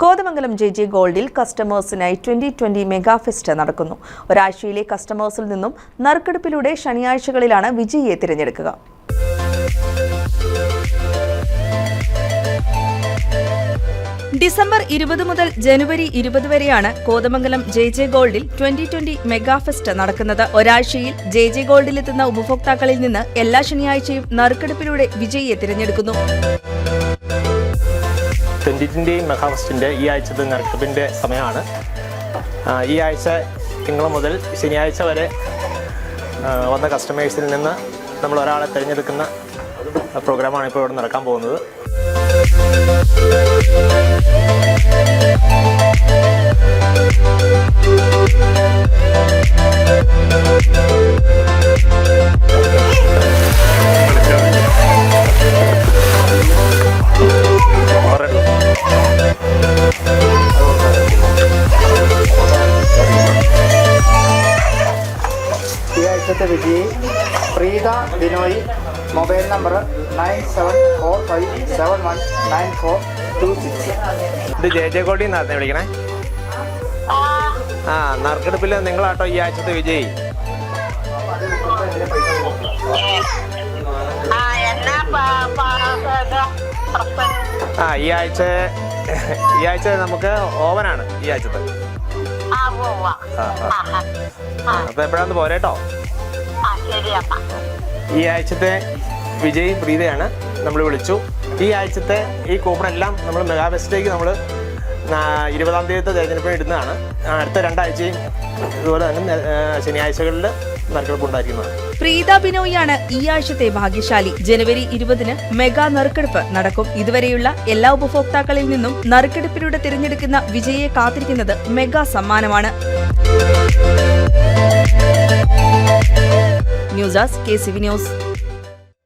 Kothamangalam JJ ഗോൾഡിൽ കസ്റ്റമേഴ്സിനായി 2020 mega fest നടക്കുന്നു. ഒരാഴ്ചയിലെ കസ്റ്റമേഴ്സിൽ നിന്നും നറുക്കെടുപ്പിലൂടെ ശനിയാഴ്ചകളിലാണ് വിജയിയെ തിരഞ്ഞെടുക്കുക. ഡിസംബർ 20 മുതൽ ജനുവരി 20 വരെയാണ് കോതമംഗലം JJ ഗോൾഡിൽ 2020 മെഗാ ഫെസ്റ്റ് നടക്കുന്നത്. ഒരാഴ്ചയിൽ JJ ഗോൾഡിലെത്തുന്ന ഉപഭോക്താക്കളിൽ നിന്ന് എല്ലാ ശനിയാഴ്ചയും നറുക്കെടുപ്പിലൂടെ വിജയിയെ തിരഞ്ഞെടുക്കുന്നു. 2020 മെഗാ ഫെസ്റ്റിൻ്റെ ഈ ആഴ്ചത്തെ നറുക്കെടുപ്പിൻ്റെ സമയമാണ്. ഈ ആഴ്ച തിങ്കൾ മുതൽ ശനിയാഴ്ച വരെ വന്ന കസ്റ്റമേഴ്സിൽ നിന്ന് നമ്മൾ ഒരാളെ തിരഞ്ഞെടുക്കുന്ന പ്രോഗ്രാമാണ് ഇപ്പോൾ ഇവിടെ നടക്കാൻ പോകുന്നത്. ഈ ആഴ്ചത്തെ വിജയി പ്രീത ബിനോയ്, മൊബൈൽ നമ്പർ 9745719426. ഇത് JJ ഗോൾഡിൽ നിന്നാണ് വിളിക്കണേ. നറുക്കെടുപ്പിൽ നിങ്ങളാട്ടോ ഈ ആഴ്ചത്തെ വിജയി. ഈ ആഴ്ച നമുക്ക് ഓവനാണ് ഈ ആഴ്ചത്തെ. അപ്പൊ എപ്പോഴാന്ന് പോരേട്ടോ. ഈ ആഴ്ചത്തെ വിജയ് പ്രീതയാണ് നമ്മൾ വിളിച്ചു. ഈ ആഴ്ചത്തെ ഈ കൂപ്പൺ എല്ലാം നമ്മൾ മെഗാ ഫെസ്റ്റിലേക്ക് നമ്മൾ 20-ാം തീയതി തിരഞ്ഞെടുപ്പിന് ഇടുന്നതാണ്. അടുത്ത 2 ആഴ്ചയും ഇതുപോലെ തന്നെ ശനിയാഴ്ചകളിൽ നറുക്കെടുപ്പ് ഉണ്ടായിരിക്കുന്നതാണ്. പ്രീത ബിനോയാണ് ഈ ആഴ്ചത്തെ ഭാഗ്യശാലി. ജനുവരി 20-ന് മെഗാ നറുക്കെടുപ്പ് നടക്കും. ഇതുവരെയുള്ള എല്ലാ ഉപഭോക്താക്കളിൽ നിന്നും നറുക്കെടുപ്പിലൂടെ തിരഞ്ഞെടുക്കുന്ന വിജയിയെ കാത്തിരിക്കുന്നത് മെഗാ സമ്മാനമാണ്. News desk KCV news.